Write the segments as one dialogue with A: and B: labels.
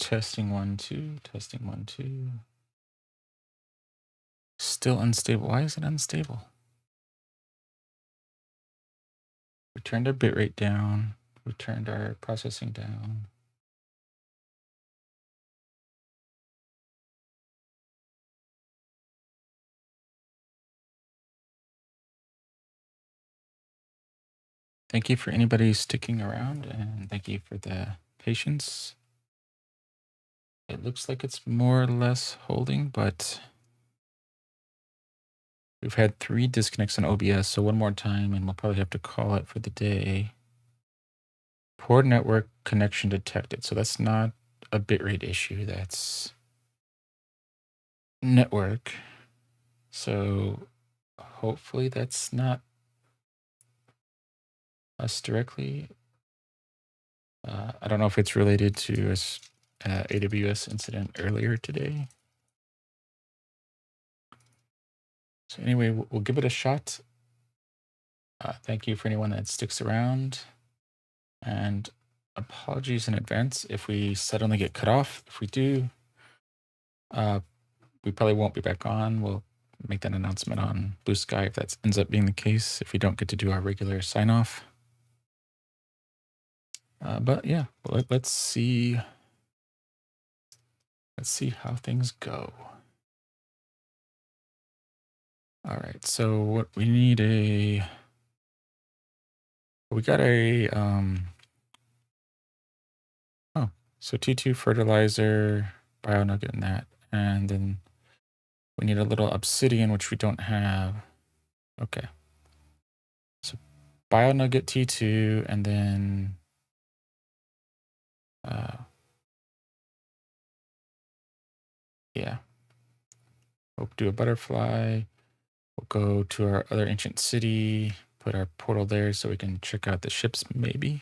A: Testing 1, 2, testing 1, 2. Still unstable. Why is it unstable? We turned our bitrate down. We turned our processing down. Thank you for anybody sticking around, and thank you for the patience. It looks like it's more or less holding, but we've had 3 disconnects on OBS, so one more time, and we'll probably have to call it for the day. Poor network connection detected. So that's not a bitrate issue. That's network. So hopefully that's not us directly. I don't know if it's related to a AWS incident earlier today. So anyway, we'll give it a shot. Thank you for anyone that sticks around. And apologies in advance if we suddenly get cut off. If we do, we probably won't be back on. We'll make that announcement on Blue Sky if that ends up being the case, if we don't get to do our regular sign off. But yeah, let's see. Let's see how things go. All right, so what we need we got so T2 fertilizer, bio nugget in that, and then we need a little obsidian, which we don't have. Okay. So bio nugget T2, and then yeah. We'll do a butterfly. We'll go to our other ancient city, put our portal there so we can check out the ships maybe.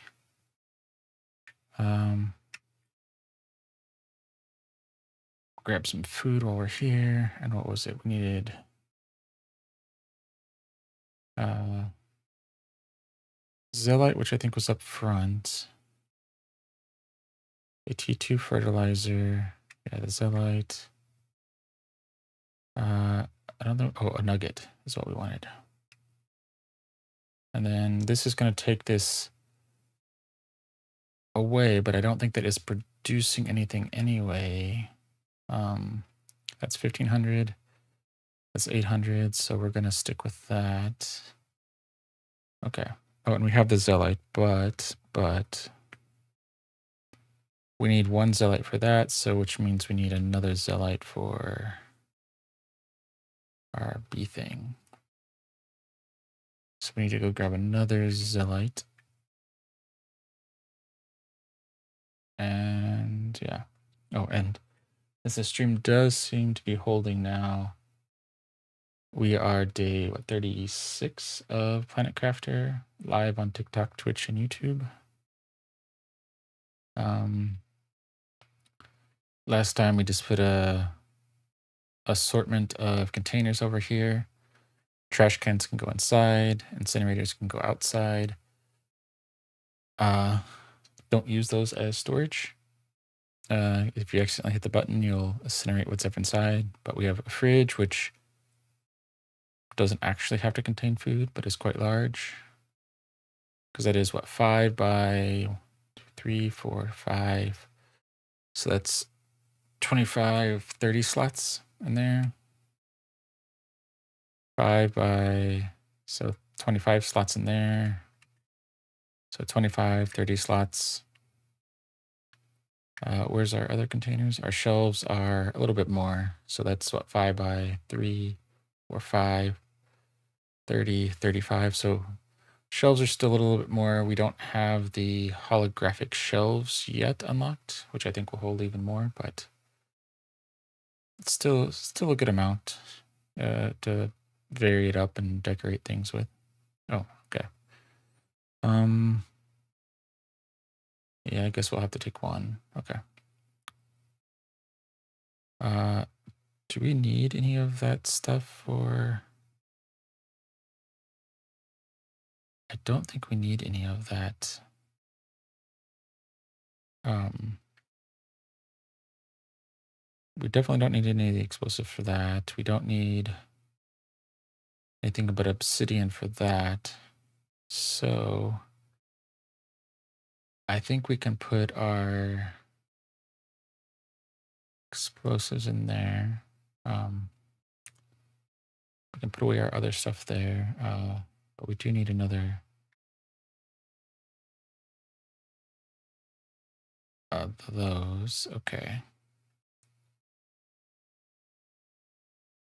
A: Grab some food while we're here. And what was it? We needed Zeolite, which I think was up front. A T2 fertilizer. Yeah, the Zeolite. I don't know. Oh, a nugget is what we wanted. And then this is going to take this away, but I don't think that it's producing anything anyway. That's 1500. That's 800. So we're going to stick with that. Okay. Oh, and we have the Zeolite, but we need 1 Zeolite for that. So which means we need another Zeolite for our B thing. So we need to go grab another Zeolite. And yeah. Oh, and as the stream does seem to be holding now, we are day 36 of Planet Crafter, live on TikTok, Twitch, and YouTube. Last time we just put a assortment of containers over here. Trash cans can go inside, incinerators can go outside. Don't use those as storage. If you accidentally hit the button, you'll incinerate what's up inside. But we have a fridge, which doesn't actually have to contain food, but is quite large. Because that is what, 5 by 3, 4, 5. So that's 25, 30 slots in there. 5 by, so 25 slots in there. So 25, 30 slots. Where's our other containers? Our shelves are a little bit more. So that's what, 5 by 3 or 5, 30, 35. So shelves are still a little bit more. We don't have the holographic shelves yet unlocked, which I think will hold even more, but it's still a good amount to vary it up and decorate things with. Oh, okay. Yeah, I guess we'll have to take 1. Okay. Do we need any of that stuff for? I don't think we need any of that. We definitely don't need any of the explosive for that. We don't need anything but obsidian for that. So I think we can put our explosives in there. We can put away our other stuff there. But we do need another those. Okay.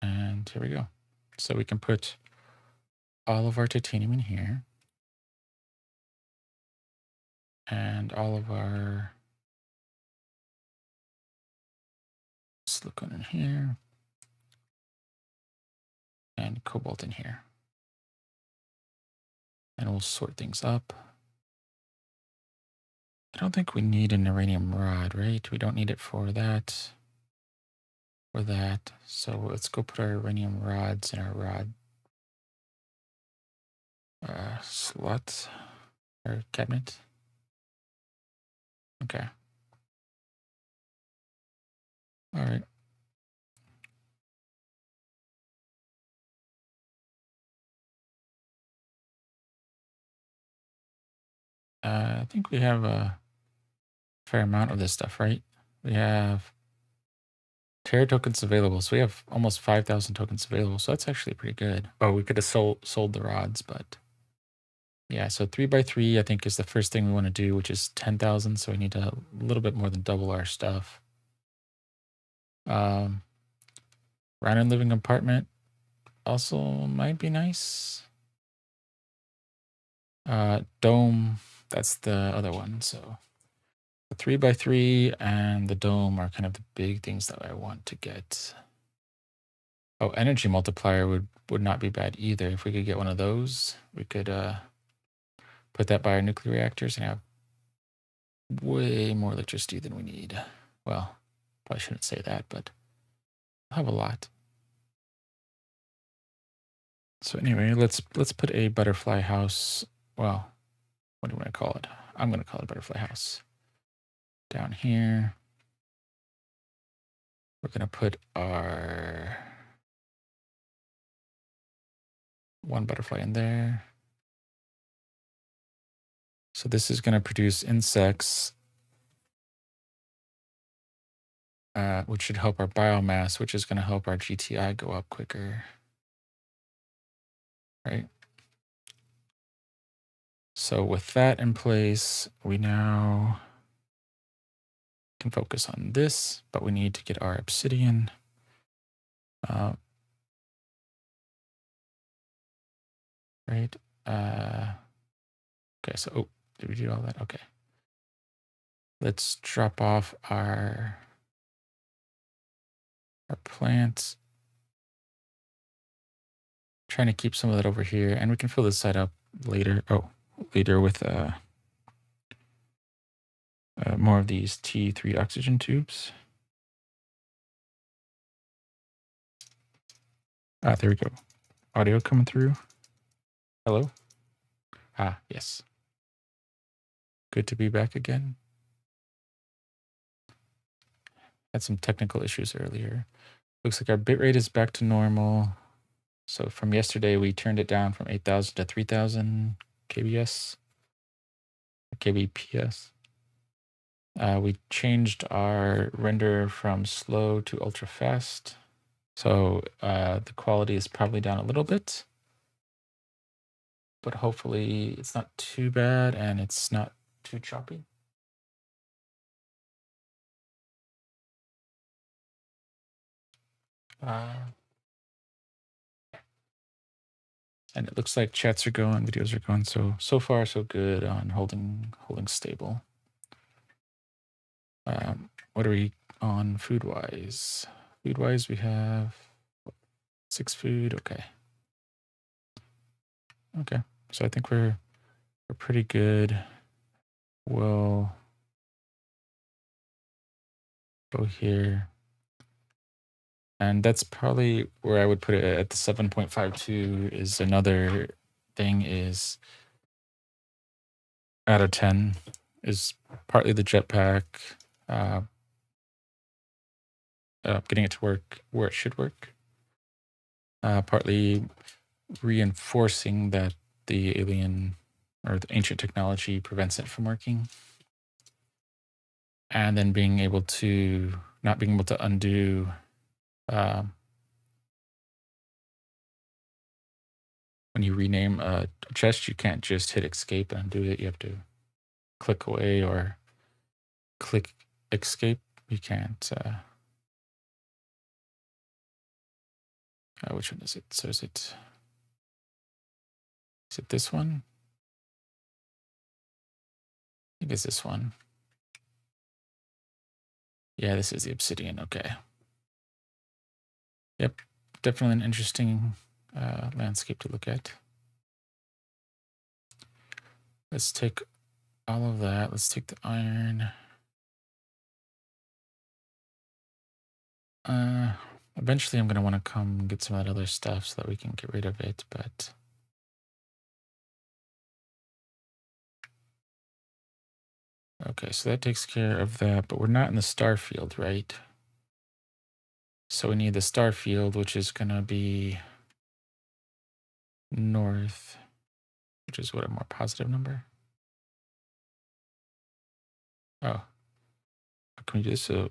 A: And here we go. So we can put all of our titanium in here. And all of our silicon in here. And cobalt in here. And we'll sort things up. I don't think we need an uranium rod, right? We don't need it for that. For that. So let's go put our uranium rods in our rod slot or cabinet. Okay. All right. I think we have a fair amount of this stuff, right? We have Terra tokens available. So we have almost 5,000 tokens available. So that's actually pretty good. Oh, we could have sold the rods, but yeah. So 3x3, I think, is the first thing we want to do, which is 10,000. So we need a little bit more than double our stuff. Random living apartment also might be nice. Dome, that's the other one. So the 3x3 and the dome are kind of the big things that I want to get. Oh, energy multiplier would not be bad either. If we could get one of those, we could put that by our nuclear reactors and have way more electricity than we need. Well, probably shouldn't say that, but I'll have a lot. So anyway, let's put a butterfly house. Well, what do you want to call it? I'm going to call it butterfly house. Down here, we're going to put our one butterfly in there. So this is going to produce insects, which should help our biomass, which is going to help our GTI go up quicker. Right? So with that in place, we now can focus on this, but we need to get our obsidian. Right? Okay, so, oh, did we do all that? Okay. Let's drop off our plants. Trying to keep some of that over here, and we can fill this side up later. Oh, later with more of these T3 oxygen tubes. There we go. Audio coming through. Hello? Yes. Good to be back again. Had some technical issues earlier. Looks like our bitrate is back to normal. So from yesterday, we turned it down from 8,000 to 3,000 kbs, kbps. We changed our render from slow to ultra fast. So the quality is probably down a little bit, but hopefully it's not too bad and it's not too choppy. And it looks like chats are going, videos are going. So far so good on holding stable. What are we on food wise? Food wise, we have 6 food. Okay. Okay. So I think we're pretty good. We'll go here. And that's probably where I would put it at the 7.52 is another thing is out of 10 is partly the jetpack, getting it to work where it should work. Partly reinforcing that the alien or the ancient technology prevents it from working. And then being able to, not being able to undo when you rename a chest, you can't just hit escape and undo it. You have to click away or click escape. You can't. Which one is it? So is it this one? I think it's this one. Yeah, this is the obsidian. Okay. Yep, definitely an interesting landscape to look at. Let's take all of that. Let's take the iron. Eventually I'm going to want to come get some of that other stuff so that we can get rid of it, but okay, so that takes care of that, but we're not in the star field, right? So we need the star field, which is going to be north, which is what, a more positive number? Oh, how can we do this? So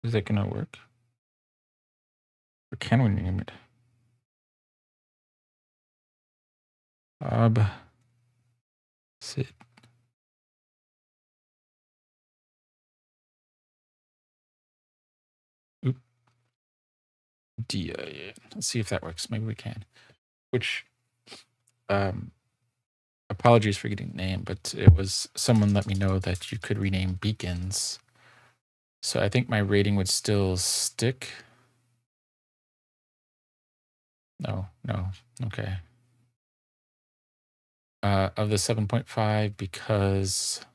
A: is that going to work? Or can we name it? Sit. Oop. Yeah. Let's see if that works. Maybe we can. Which, apologies for getting the name, but it was someone let me know that you could rename beacons. So I think my rating would still stick. No. Okay. Of the 7.5, because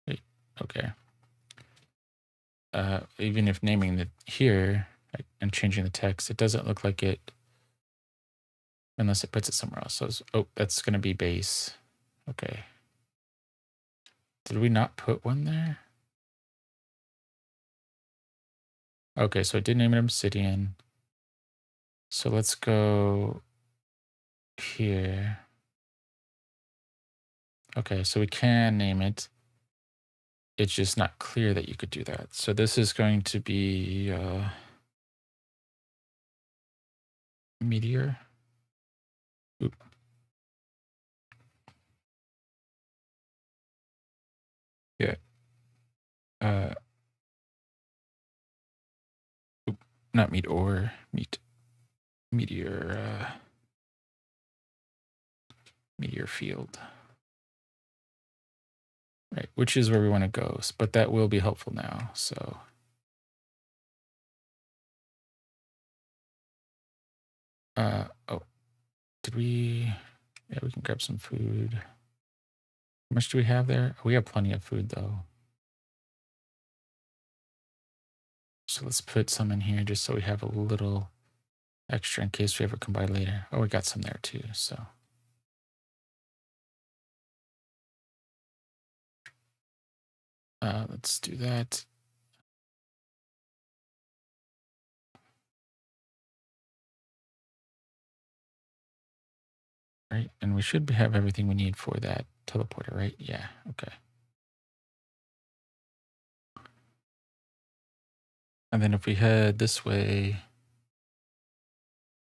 A: wait, okay. Even if naming it here and changing the text, it doesn't look like it unless it puts it somewhere else. So that's going to be base. Okay. Did we not put one there? Okay, so I did name it obsidian. So let's go here. Okay, so we can name it. It's just not clear that you could do that. So this is going to be meteor. Oop. Yeah. Not meteor. Meteor. Meteor field. Right, which is where we want to go, but that will be helpful now. So oh, did we? Yeah, we can grab some food. How much do we have there? We have plenty of food though. So let's put some in here just so we have a little extra in case we ever come by later. Oh, we got some there too, so. Let's do that. Right, and we should have everything we need for that teleporter, right? Yeah, okay. And then if we head this way,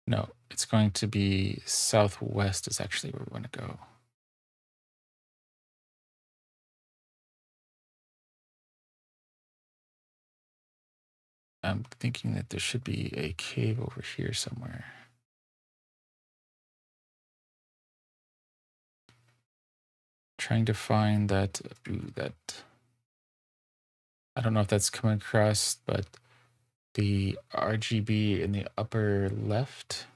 A: no, it's going to be southwest is actually where we want to go. I'm thinking that there should be a cave over here somewhere. Trying to find that, I don't know if that's coming across, but the RGB in the upper left,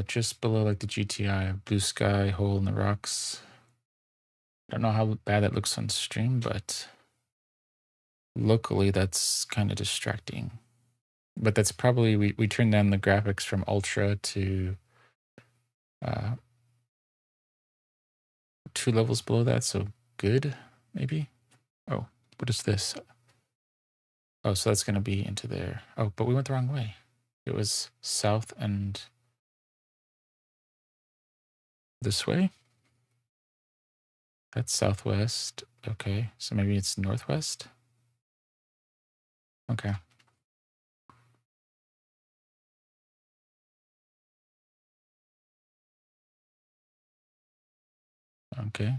A: just below like the GTI, blue sky, hole in the rocks. I don't know how bad that looks on stream, but locally that's kind of distracting. But that's probably, we turned down the graphics from ultra to 2 levels below that, so good, maybe? Oh, what is this? Oh, so that's gonna be into there. Oh, but we went the wrong way. It was south and this way? That's southwest. Okay, so maybe it's northwest? Okay. Okay.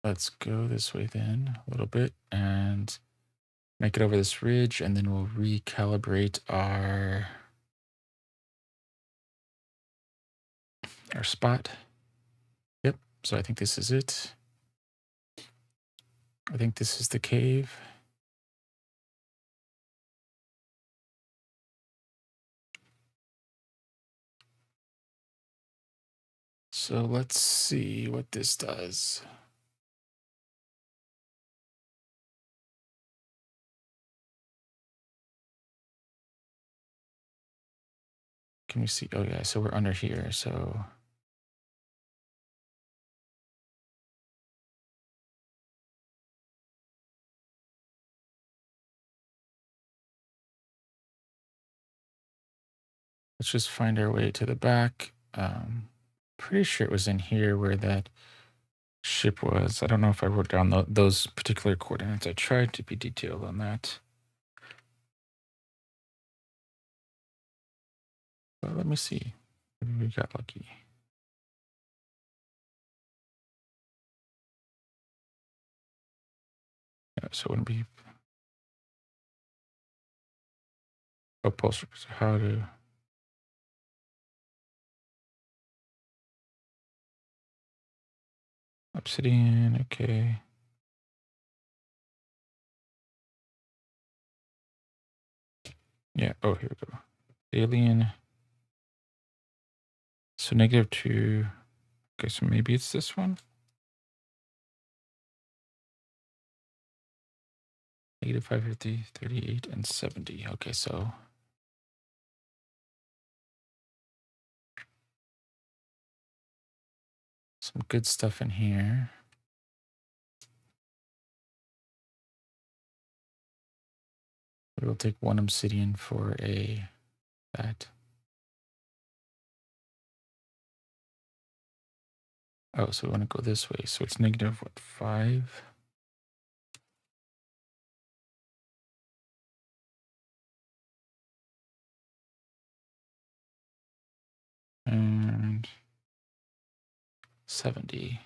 A: Let's go this way then a little bit and make it over this ridge, and then we'll recalibrate our spot. Yep. So I think this is it. I think this is the cave. So let's see what this does. Can we see? Oh yeah, so we're under here. So let's just find our way to the back. Pretty sure it was in here where that ship was. I don't know if I wrote down those particular coordinates. I tried to be detailed on that. But let me see. Maybe we got lucky. Yeah, so it wouldn't be upholstery. So how to obsidian? Okay. Yeah. Oh, here we go. Alien. So -2. Okay, so maybe it's this one. -550, 38, and 70. Okay, so some good stuff in here. We'll take 1 obsidian for that. Oh, so we want to go this way. So it's negative what, 5? And 70.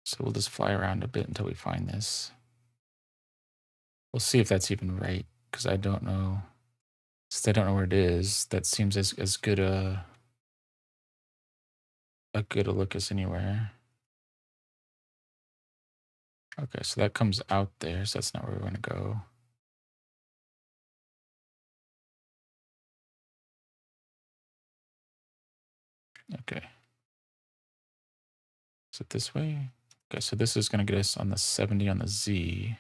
A: So we'll just fly around a bit until we find this. We'll see if that's even right, because I don't know. Since I don't know where it is, that seems as good a look as anywhere. Okay, so that comes out there, so that's not where we want to go. Okay. Is it this way? Okay, so this is going to get us on the 70 on the Z.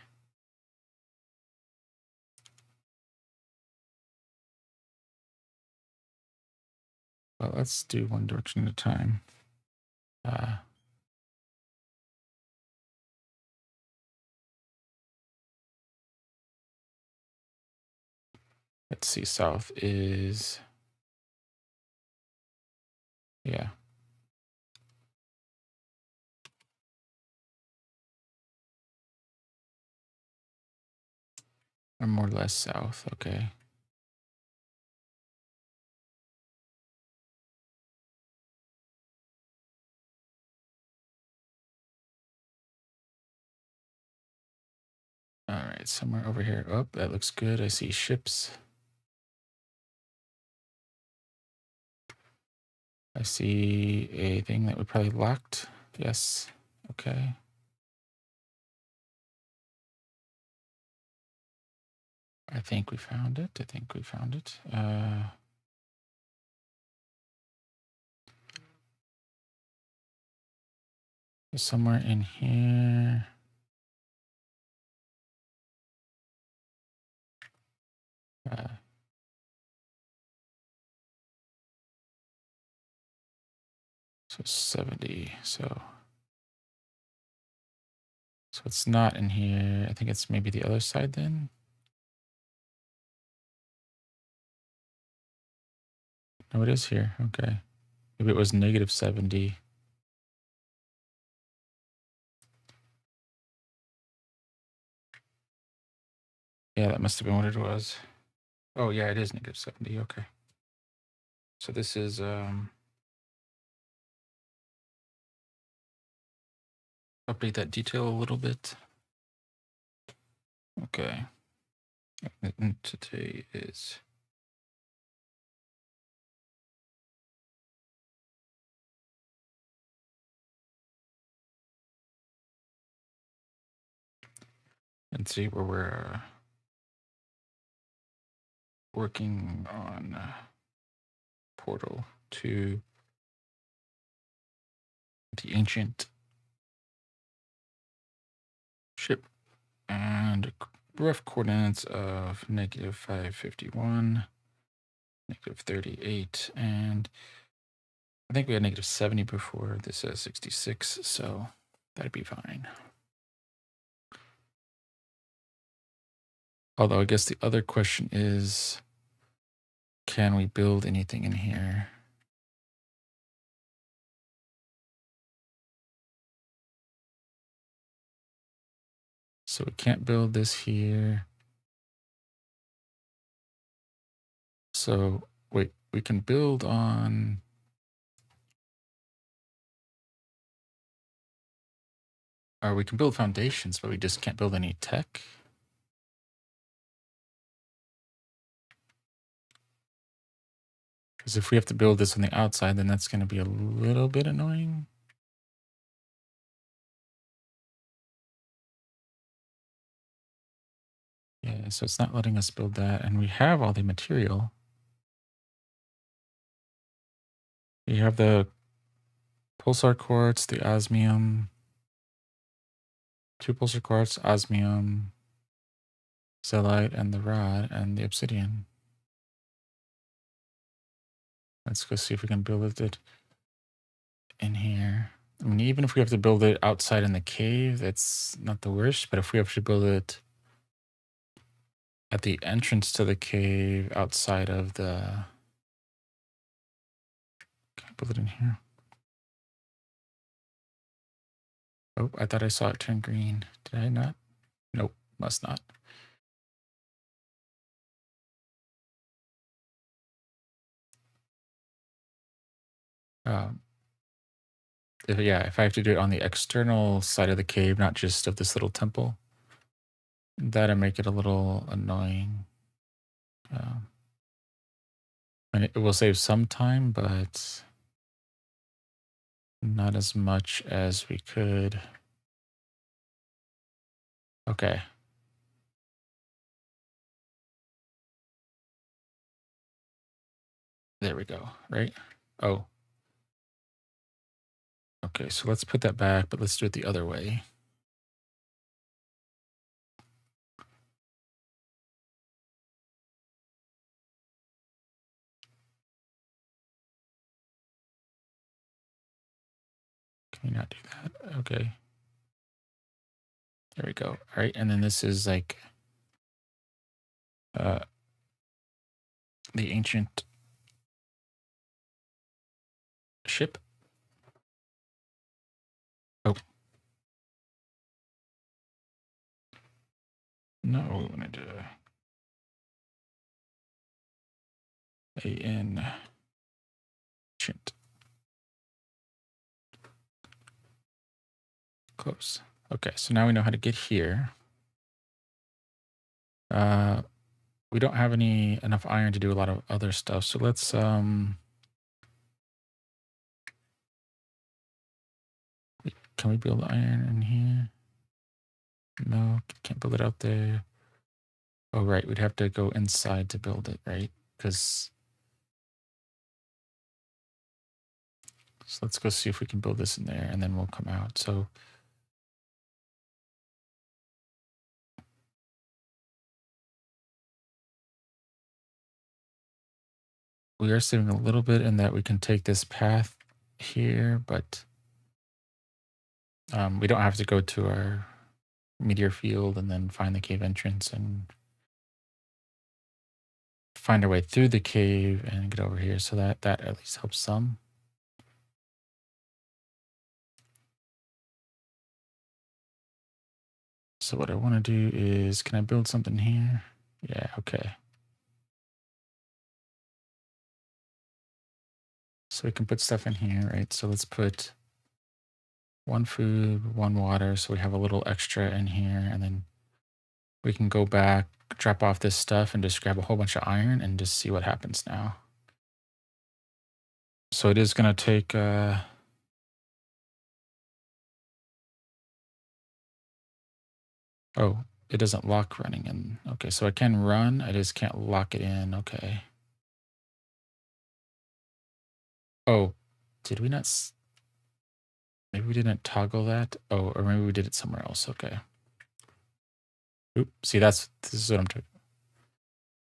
A: Well, let's do one direction at a time. Let's see, south is, yeah. Or more or less south, okay. All right, somewhere over here. Oh, that looks good. I see ships. I see a thing that we probably locked. Yes. Okay. I think we found it. I think we found it. Somewhere in here. So 70. So it's not in here. I think it's maybe the other side then. No, it is here. Okay. Maybe it was negative 70. Yeah, that must have been what it was. Oh, yeah, it is negative 70. Okay. So this is update that detail a little bit. Okay. And today is and see where we're working on portal to the ancient ship and rough coordinates of negative 551, negative 38, and I think we had negative 70 before. This says 66, so that'd be fine. Although I guess the other question is, can we build anything in here? So we can't build this here. So wait, we can build on, or we can build foundations, but we just can't build any tech. Because if we have to build this on the outside, then that's going to be a little bit annoying. Yeah, so it's not letting us build that. And we have all the material. We have the pulsar quartz, the osmium, 2 pulsar quartz, osmium, zeolite, and the rod, and the obsidian. Let's go see if we can build it in here. I mean, even if we have to build it outside in the cave, that's not the worst. But if we have to build it at the entrance to the cave outside of the... Can I build it in here? Oh, I thought I saw it turn green. Did I not? Nope, must not. If I have to do it on the external side of the cave, not just of this little temple, that'll make it a little annoying. And it will save some time, but not as much as we could. Okay. There we go, right? Oh. Okay, so let's put that back, but let's do it the other way. Can we not do that? Okay. There we go. All right, and then this is like the ancient ship. Oh. No, we wanted to ancient. Close. Okay, so now we know how to get here. We don't have enough iron to do a lot of other stuff, so let's can we build iron in here? No, can't build it out there. Oh, right. We'd have to go inside to build it, right? Because so let's go see if we can build this in there, and then we'll come out. So we are saving a little bit in that we can take this path here, but we don't have to go to our meteor field and then find the cave entrance and find our way through the cave and get over here. So that at least helps some. So what I want to do is, can I build something here? Yeah, okay. So we can put stuff in here, right? So let's put one food, one water. So we have a little extra in here, and then we can go back, drop off this stuff, and just grab a whole bunch of iron and just see what happens now. So it is going to take, oh, it doesn't lock running in. Okay, so I can run, I just can't lock it in. Okay. Oh, did we not? Maybe we didn't toggle that. Oh, or maybe we did it somewhere else. Okay. Oop. See, this is what I'm doing.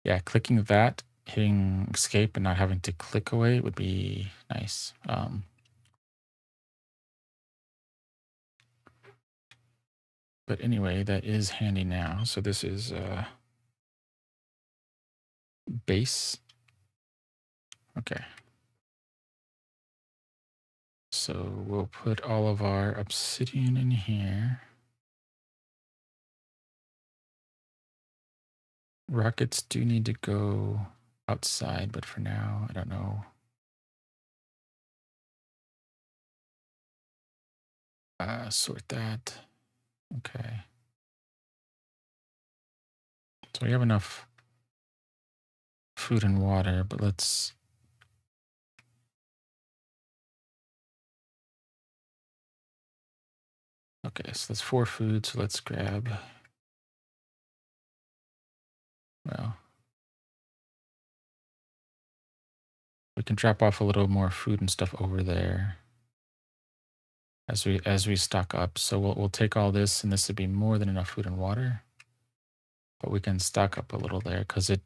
A: Yeah, clicking that, hitting escape, and not having to click away would be nice. But anyway, that is handy now. So this is base. Okay. So we'll put all of our obsidian in here. Rockets do need to go outside, but for now, I don't know. Sort that. Okay. So we have enough food and water, but let's. Okay, so that's 4 food. So let's grab. Well, we can drop off a little more food and stuff over there as we stock up. So we'll take all this, and this would be more than enough food and water. But we can stock up a little there because I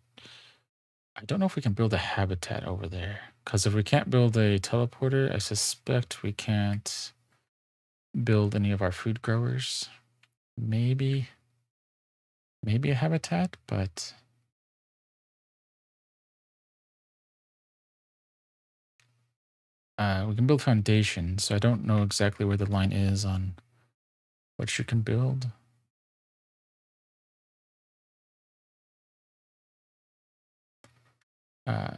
A: don't know if we can build a habitat over there. Because if we can't build a teleporter, I suspect we can't build any of our food growers. Maybe a habitat, but we can build foundations. So I don't know exactly where the line is on what you can build. I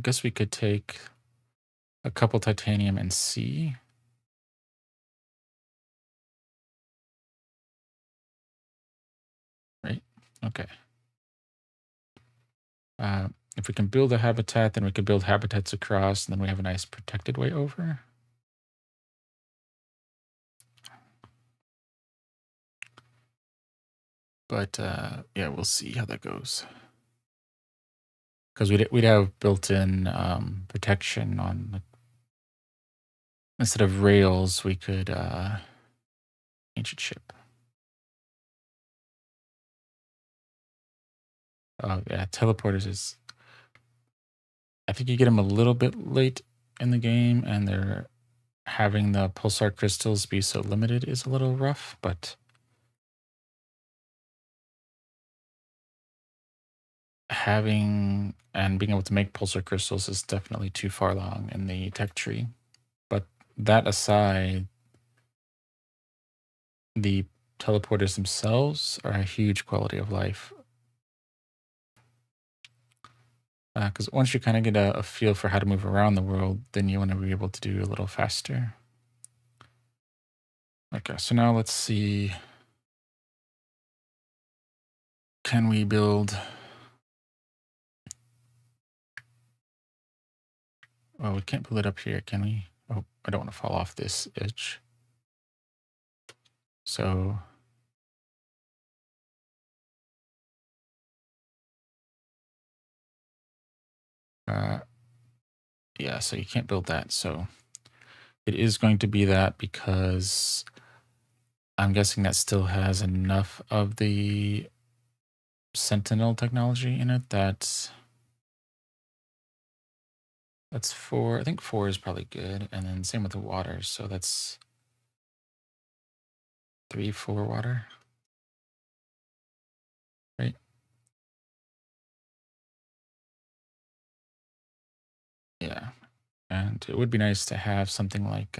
A: guess we could take a couple titanium and see. Right? Okay. If we can build a habitat, then we could build habitats across, and then we have a nice protected way over. But yeah, we'll see how that goes. Because we'd have built-in protection on, instead of rails, we could ancient ship. Oh yeah, teleporters is. I think you get them a little bit late in the game, and they're having the pulsar crystals be so limited is a little rough, but having and being able to make pulsar crystals is definitely too far along in the tech tree. But that aside, the teleporters themselves are a huge quality of life. Because once you kind of get a feel for how to move around the world, then you want to be able to do a little faster. Okay, so now let's see. Can we build? Oh, we can't build it up here, can we? Oh, I don't want to fall off this edge. So Uh, yeah, so you can't build that. So it is going to be that because I'm guessing that still has enough of the Sentinel technology in it that that's 4. I think 4 is probably good. And then same with the water. So that's 3, 4 water, right? Yeah. And it would be nice to have something like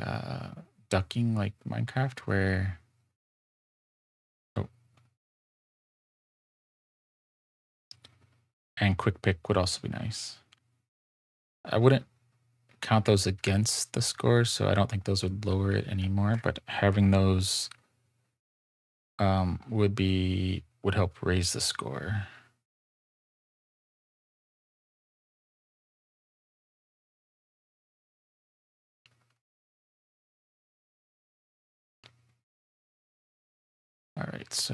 A: ducking like Minecraft where oh, and quick pick would also be nice. I wouldn't count those against the score, so I don't think those would lower it anymore, but having those would help raise the score. All right, so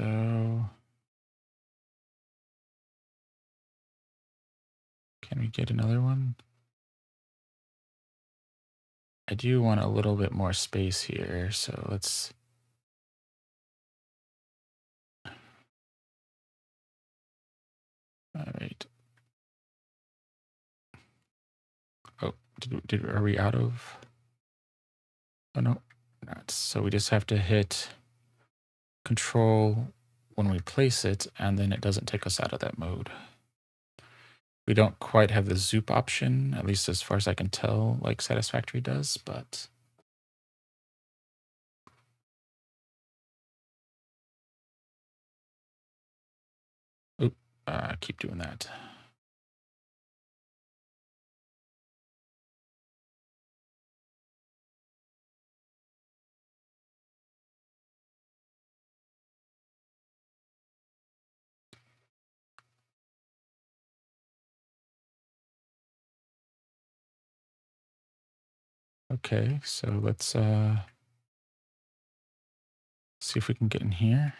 A: can we get another one? I do want a little bit more space here, so let's. All right. Oh, are we out of? Oh no, not. So we just have to hit Control when we place it, and then it doesn't take us out of that mode. We don't quite have the zoop option, at least as far as I can tell, like Satisfactory does, but oop, keep doing that. Okay, so let's see if we can get in here.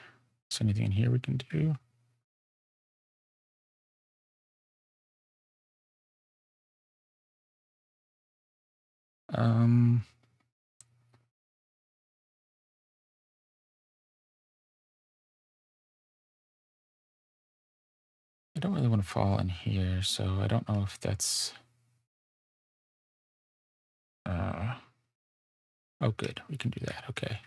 A: Is there anything in here we can do? Um, I don't really want to fall in here, so I don't know if that's. Oh, good, we can do that. Okay.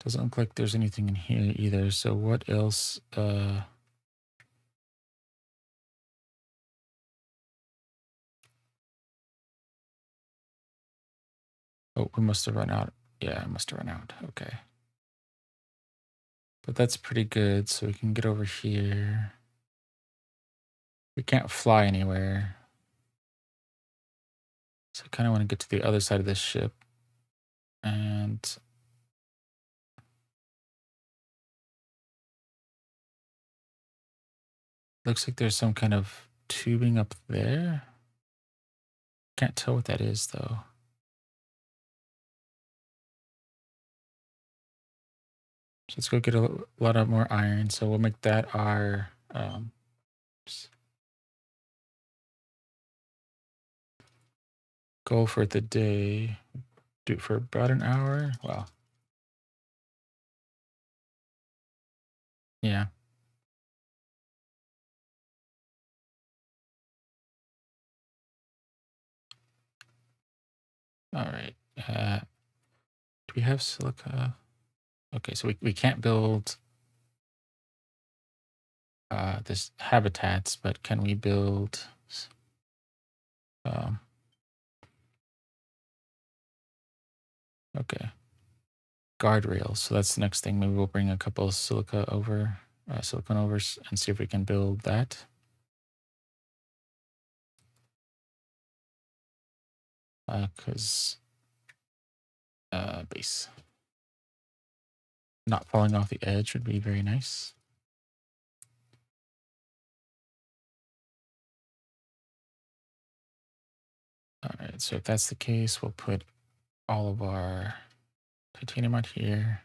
A: Doesn't look like there's anything in here either. So what else? Oh, we must have run out. Yeah, I must have run out. Okay. But that's pretty good. So we can get over here. We can't fly anywhere. So I kind of want to get to the other side of this ship. And looks like there's some kind of tubing up there. Can't tell what that is though. So let's go get a lot of more iron. So we'll make that our goal for the day. Do it for about an hour. Wow. Yeah. All right. Do we have silica? Okay, so we can't build this habitats, but can we build um, okay, guardrails? So that's the next thing. Maybe we'll bring a couple of silicon over and see if we can build that. Because base not falling off the edge would be very nice. All right, so if that's the case, we'll put all of our titanium out here.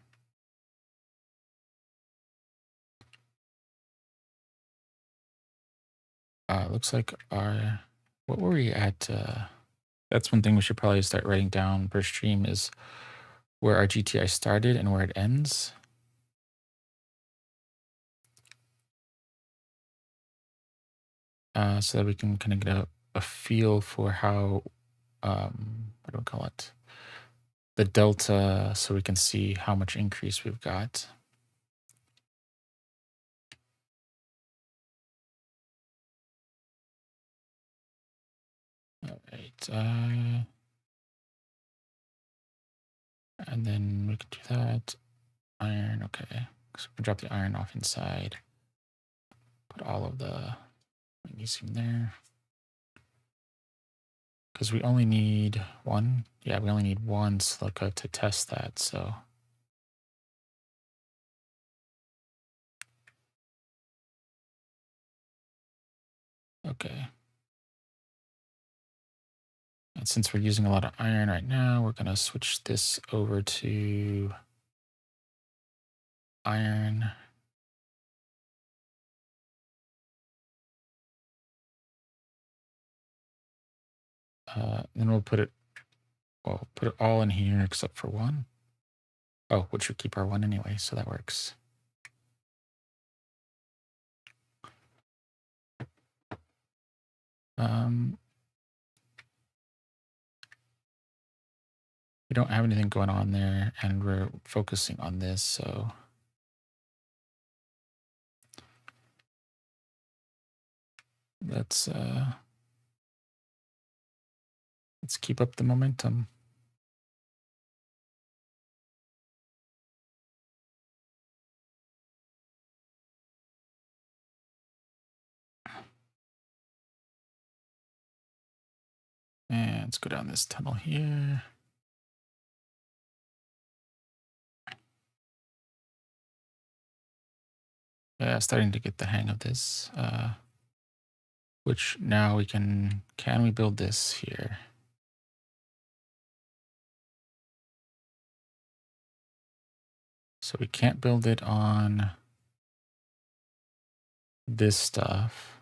A: Looks like our, what were we at? That's one thing we should probably start writing down per stream is where our GTI started and where it ends. So that we can kind of get a feel for how, what do we call it? The delta, so we can see how much increase we've got. All right. And then we can do that. Iron, okay. So we can drop the iron off inside. Put all of the magnesium there. Because we only need one. Yeah, we only need one silica to test that, so. Okay. And since we're using a lot of iron right now, we're gonna switch this over to iron. Then we'll put it all in here except for one. Oh, which would keep our one anyway, so that works. We don't have anything going on there, and we're focusing on this, so. Let's keep up the momentum. And let's go down this tunnel here. Yeah, starting to get the hang of this. Which now we can we build this here? So we can't build it on this stuff.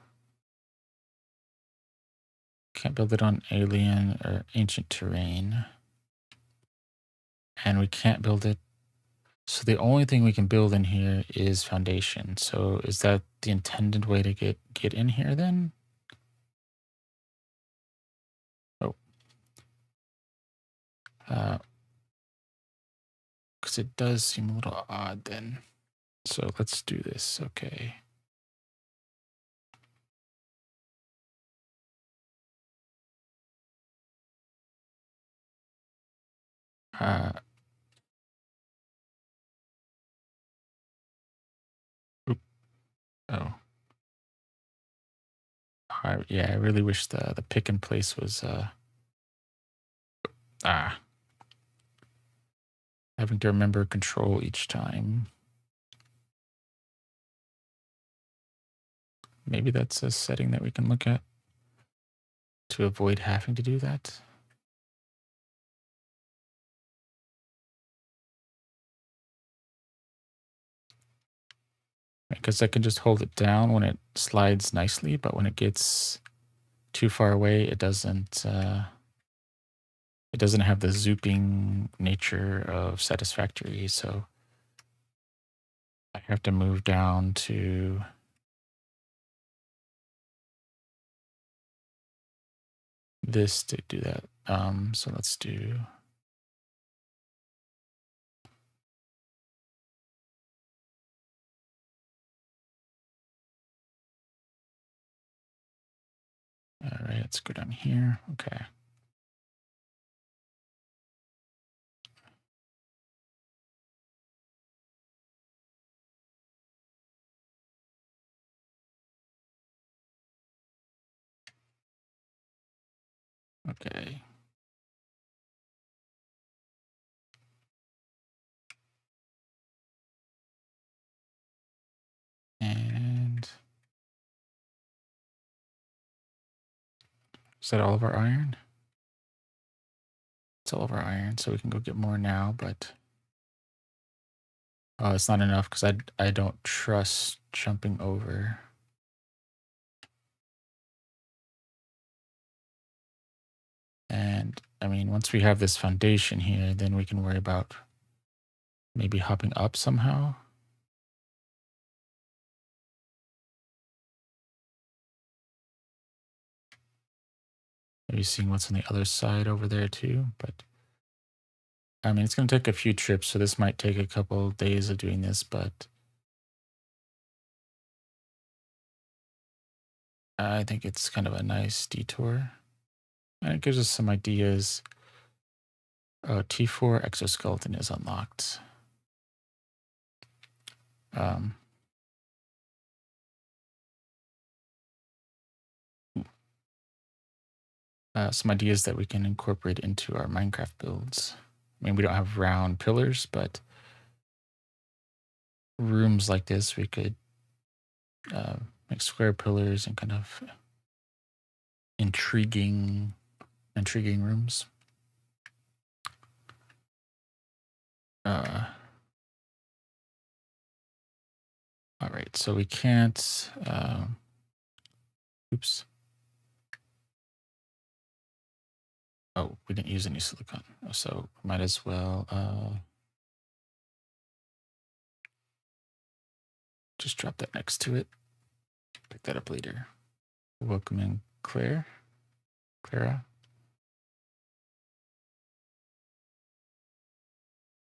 A: Can't build it on alien or ancient terrain. And we can't build it. So the only thing we can build in here is foundation. So is that the intended way to get in here then? Oh. Because it does seem a little odd then. So let's do this. Okay. Oh. Yeah, I really wish the pick and place was having to remember control each time. Maybe that's a setting that we can look at to avoid having to do that. Because I can just hold it down when it slides nicely, but when it gets too far away, it doesn't have the zooping nature of satisfactory. So I have to move down to this to do that. So let's do. All right, let's go down here. Okay. Okay. And is that all of our iron? It's all of our iron, so we can go get more now, but it's not enough because I don't trust jumping over. And I mean, once we have this foundation here, then we can worry about maybe hopping up somehow. Maybe seeing what's on the other side over there too. But I mean, it's going to take a few trips, so this might take a couple days of doing this, but I think it's kind of a nice detour. And it gives us some ideas. T4 exoskeleton is unlocked. Um, some ideas that we can incorporate into our Minecraft builds. I mean, we don't have round pillars, but rooms like this, we could make square pillars and kind of intriguing rooms. All right, so we can't. Oops. Oh, we didn't use any silicon, so might as well just drop that next to it. Pick that up later. Welcome in, Clara.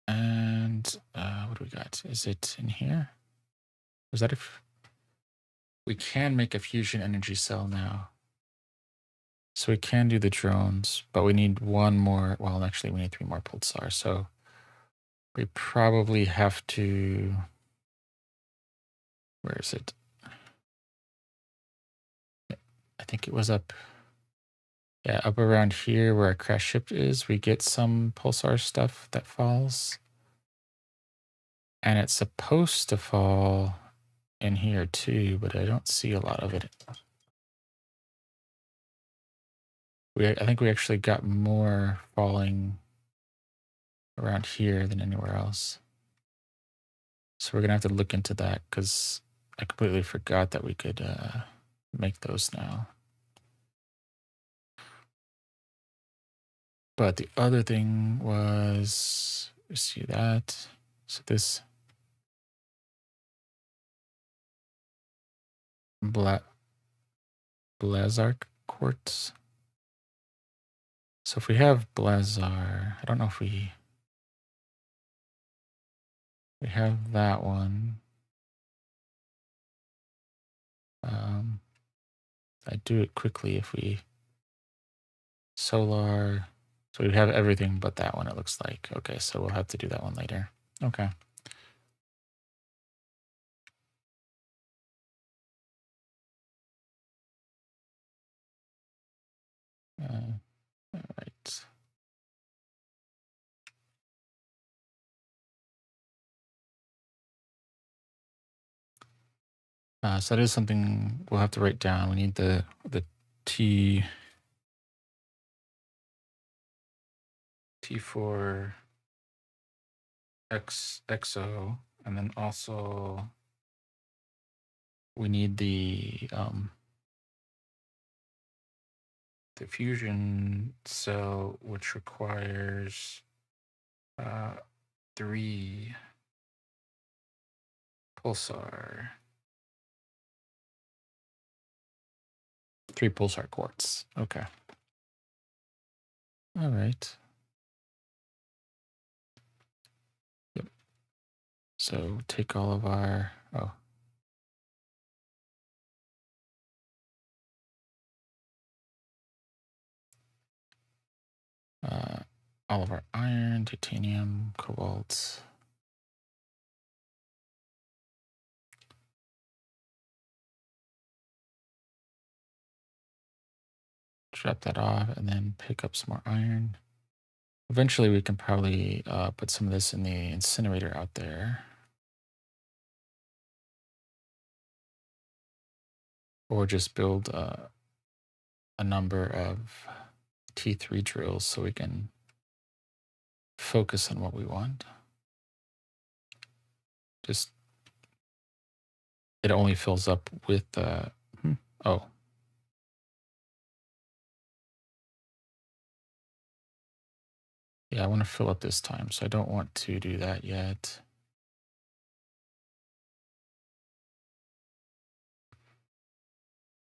A: And what do we got? Is it in here? Was that if we can make a fusion energy cell now? So we can do the drones, but we need one more. Well, actually, we need 3 more pulsar. So we probably have to. Where is it? I think it was up. Yeah, up around here where our crash ship is, we get some pulsar stuff that falls. And it's supposed to fall in here too, but I don't see a lot of it. I think we actually got more falling around here than anywhere else. So we're gonna have to look into that because I completely forgot that we could make those now. But the other thing was, you see that? So this Blazark quartz. So if we have Blazar, I don't know if we have that one. I do it quickly if we solar. So we have everything but that one, it looks like. Okay, so we'll have to do that one later. Okay. All right. So that is something we'll have to write down. We need the T4 XO, and then also we need the fusion cell, which requires 3 pulsar. 3 pulsar quartz. Okay. All right. Yep. So take all of our, all of our iron, titanium, cobalt. Drop that off and then pick up some more iron. Eventually we can probably put some of this in the incinerator out there. Or just build a number of T3 drills so we can focus on what we want. Just, it only fills up with, oh. Yeah, I want to fill up this time, so I don't want to do that yet.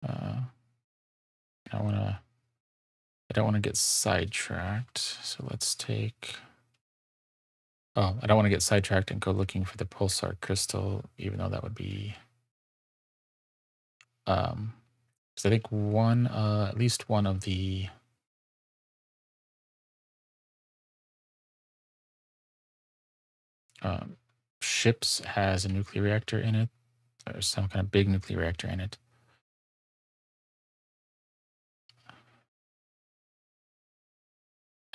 A: Uh, I want to. I don't want to get sidetracked, so let's take. Oh, I don't want to get sidetracked and go looking for the pulsar crystal, even though that would be. Because I think at least one of the um, ships has a nuclear reactor in it, or some kind of big nuclear reactor in it.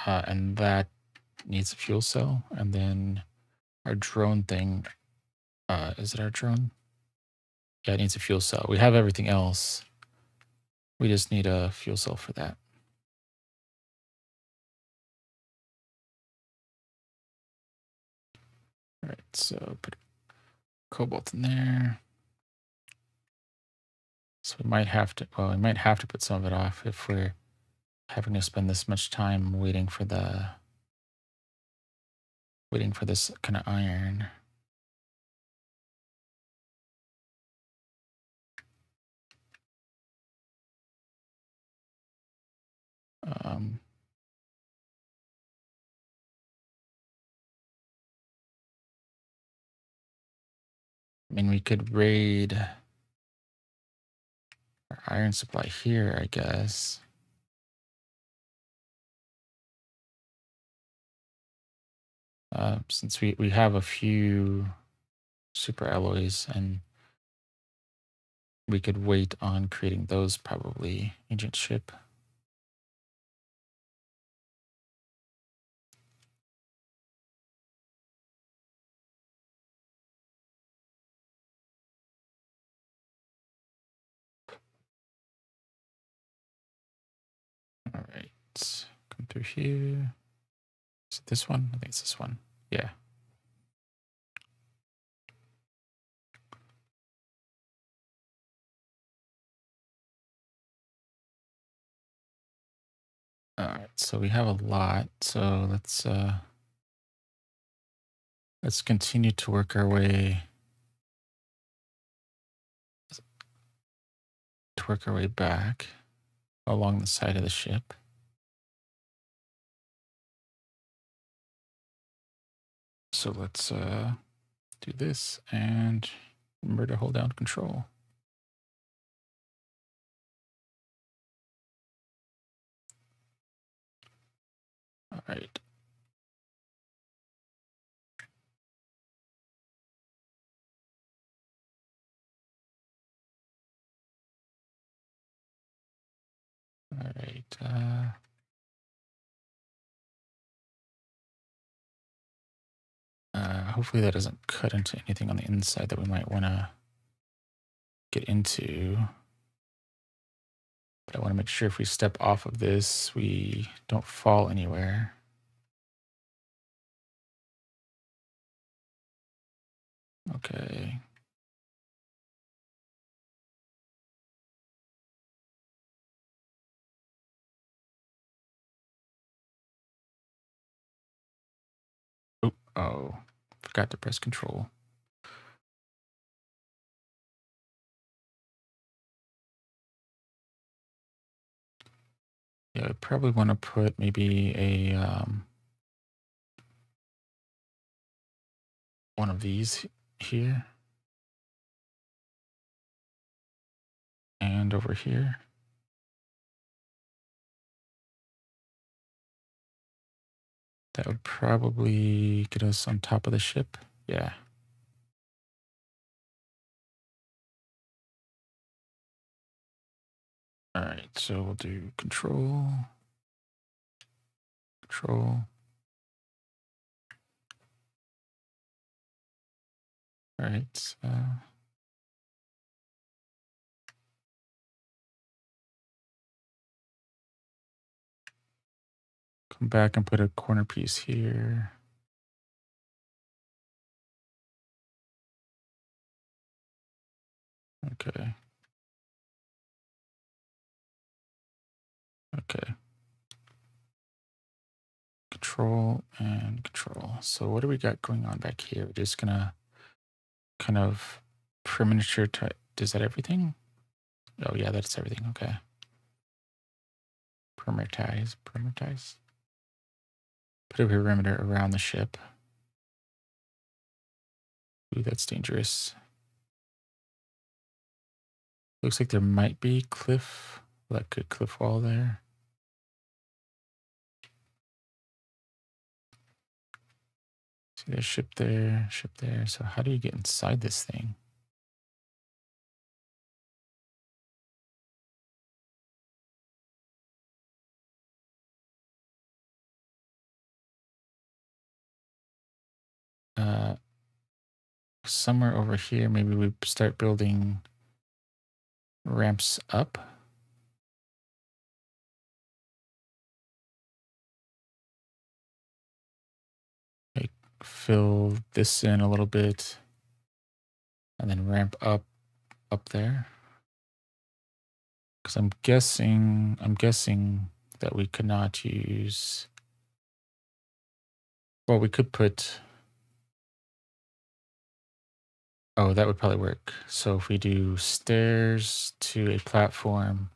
A: And that needs a fuel cell. And then our drone thing, is it our drone? Yeah, it needs a fuel cell. We have everything else. We just need a fuel cell for that. All right, so put cobalt in there. So we might have to, well, we might have to put some of it off if we're having to spend this much time waiting for this kind of iron. Um, I mean, we could raid our iron supply here, I guess. Since we have a few super alloys, and we could wait on creating those probably. Ancient ship. All right, come through here. Is it this one? I think it's this one. Yeah. All right, so we have a lot. So let's continue to work our way back along the side of the ship. So let's do this and remember to hold down control. All right. All right. Hopefully that doesn't cut into anything on the inside that we might want to get into. But I want to make sure if we step off of this, we don't fall anywhere. Okay. Oh, forgot to press control. Yeah, I probably want to put maybe a one of these here and over here. That would probably get us on top of the ship. Yeah. All right, so we'll do control. All right. Come back and put a corner piece here. Okay. Okay. control and control. So what do we got going on back here? We're just gonna kind of perimeter type. Is that everything? Oh yeah, that's everything. Okay. Perimeterize. Put a perimeter around the ship. Ooh, that's dangerous. Looks like there might be cliff, like a cliff wall there. See, there's ship there, ship there. So how do you get inside this thing? Uh, somewhere over here, maybe we start building ramps up. Like fill this in a little bit and then ramp up there. Because I'm guessing that we could not use, well, we could put, oh, that would probably work. So if we do stairs to a platform,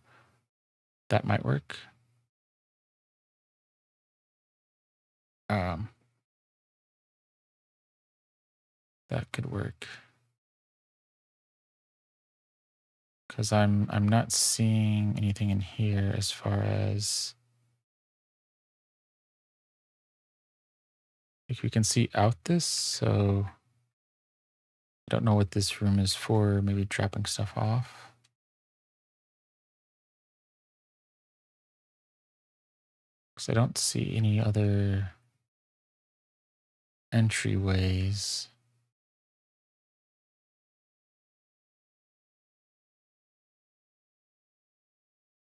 A: that might work. That could work. Because I'm not seeing anything in here as far as, like, we can see out this, so I don't know what this room is for, maybe dropping stuff off. Because I don't see any other entryways.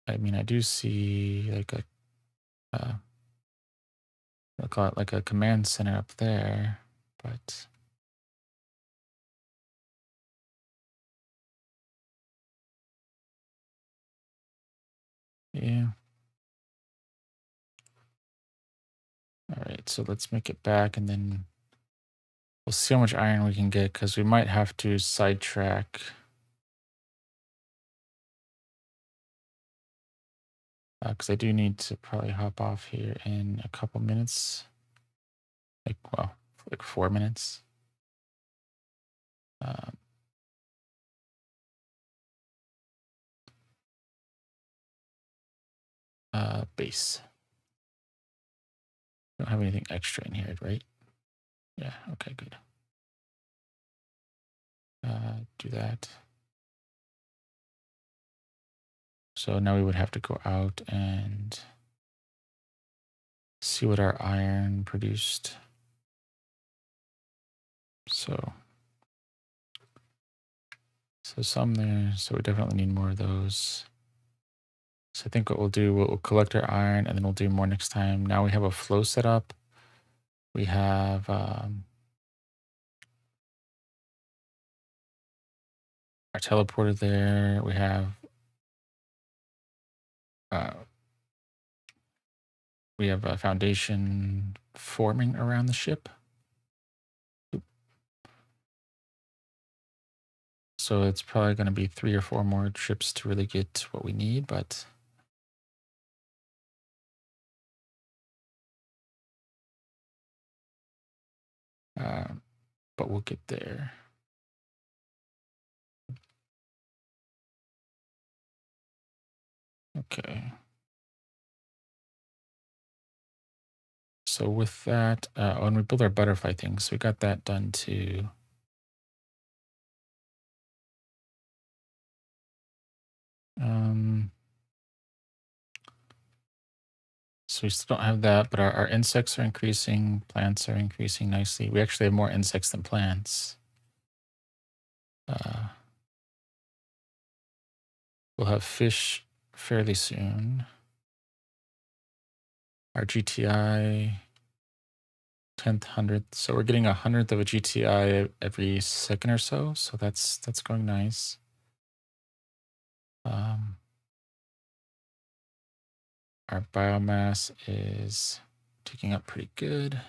A: I mean, I do see like a, I'll call it like a command center up there, but yeah. All right, so let's make it back and then we'll see how much iron we can get because we might have to sidetrack. Because I do need to probably hop off here in a couple minutes. Like, well, like 4 minutes. Base. Don't have anything extra in here, right? Yeah, okay, good. Do that. So now we would have to go out and see what our iron produced. So some there. So we definitely need more of those. So I think what we'll do, we'll collect our iron and then we'll do more next time. Now we have a flow set up. We have our teleporter there. We have a foundation forming around the ship. So it's probably going to be 3 or 4 more trips to really get what we need, but we'll get there. Okay. So with that, when we build our butterfly things, we got that done too. So we still don't have that, but our insects are increasing, plants are increasing nicely. We actually have more insects than plants. We'll have fish fairly soon. Our GTI 10th, 100th. So we're getting 100th of a GTI every second or so. So that's going nice. Our biomass is ticking up pretty good.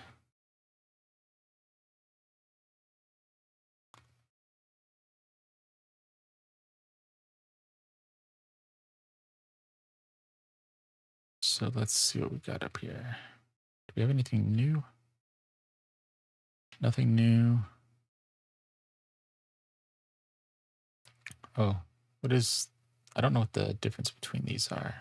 A: So let's see what we got up here. Do we have anything new? Nothing new. Oh, what is, I don't know what the difference between these are.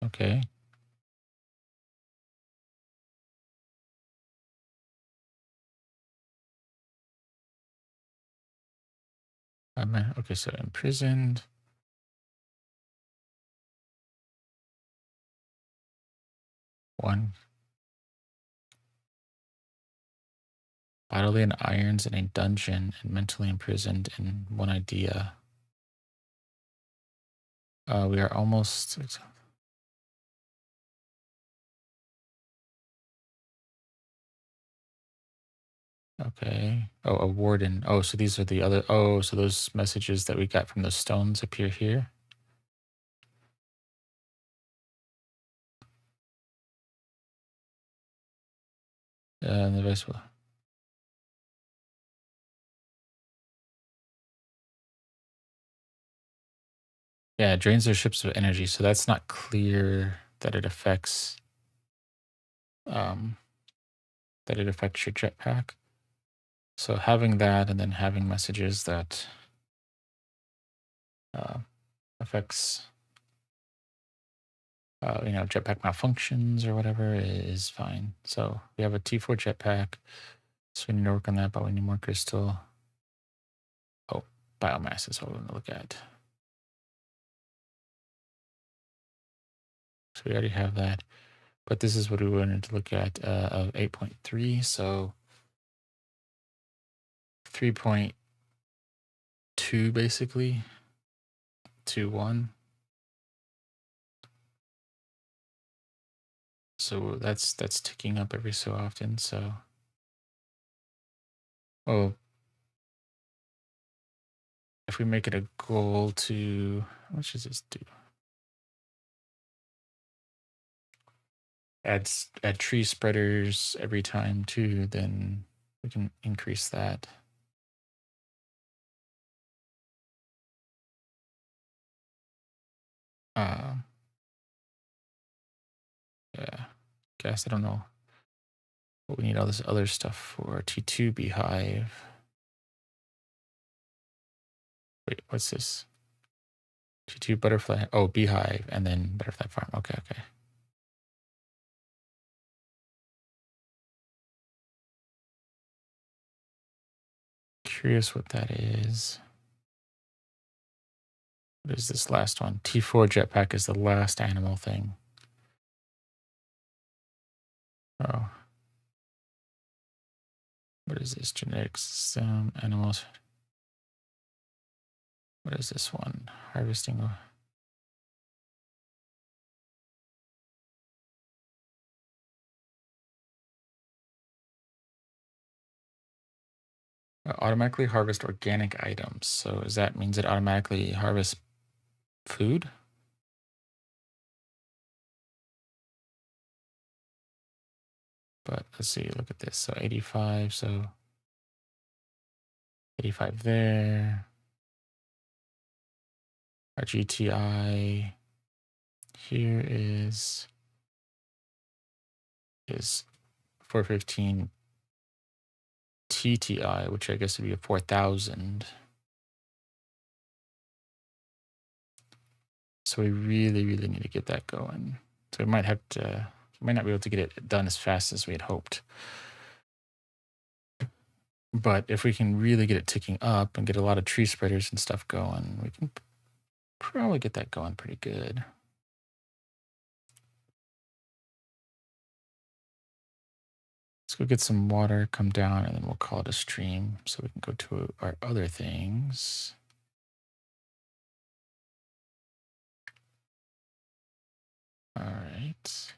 A: Okay. Okay, so imprisoned. One. Bodily in irons in a dungeon and mentally imprisoned in one idea. We are almost. Okay. Oh, a warden. Oh, so these are the other. Oh, so those messages that we got from those stones appear here. The rest. Yeah, it drains their ships of energy. So that's not clear that it affects. Um, that it affects your jetpack. So having that, and then having messages that uh, affects jetpack malfunctions or whatever is fine. So we have a T4 jetpack. So we need to work on that, but we need more crystal. Oh, biomass is what we're going to look at. So we already have that. But this is what we wanted to look at of 8.3. So 3.2 basically to 1. So that's ticking up every so often. So if we make it a goal to, how much does this do? Add tree spreaders every time too, then we can increase that. Yeah, guess I don't know what we need all this other stuff for. T2 beehive. Wait, what's this? T2 butterfly. Oh, beehive and then butterfly farm. Okay, okay. Curious what that is. What is this last one? T4 jetpack is the last animal thing. Oh. What is this? Genetic system, animals. What is this one? Harvesting. Automatically harvest organic items. So does that means it automatically harvests food? But let's see, look at this. So 85, so 85 there. Our GTI here is 415 TTI, which I guess would be a 4,000. So we really, really need to get that going. So we might not be able to get it done as fast as we had hoped. But if we can really get it ticking up and get a lot of tree spreaders and stuff going, we can probably get that going pretty good. Let's go get some water, come down, and then we'll call it a stream so we can go to our other things. All right.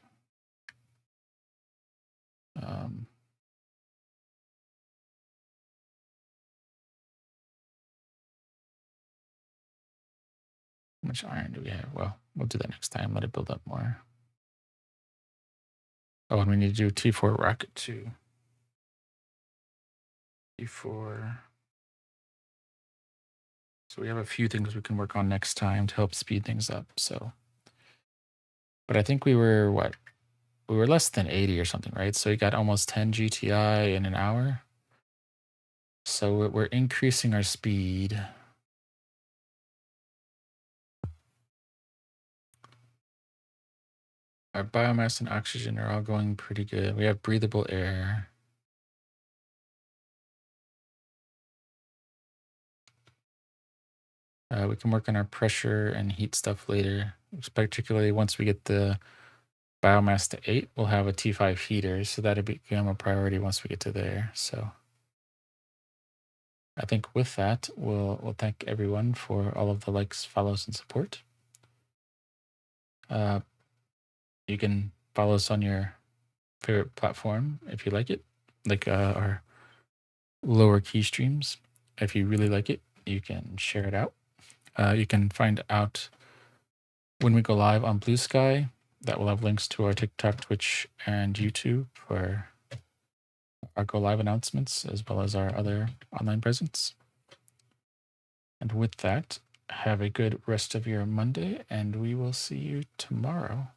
A: Um, How much iron do we have? Well, we'll do that next time. Let it build up more. Oh, and we need to do T4 rocket too. T4. So we have a few things we can work on next time to help speed things up. So, but I think we were what? We were less than 80 or something, right? So we got almost 10 GTI in an hour. So we're increasing our speed. Our biomass and oxygen are all going pretty good. We have breathable air. We can work on our pressure and heat stuff later, particularly once we get the biomass to 8, we'll have a T5 heater, so that'll become a priority once we get to there. So I think with that, we'll thank everyone for all of the likes, follows, and support. You can follow us on your favorite platform if you like it, like our lower key streams. If you really like it, you can share it out. You can find out when we go live on Blue Sky. That will have links to our TikTok, Twitch, and YouTube for our go live announcements, as well as our other online presence. And with that, have a good rest of your Monday, and we will see you tomorrow.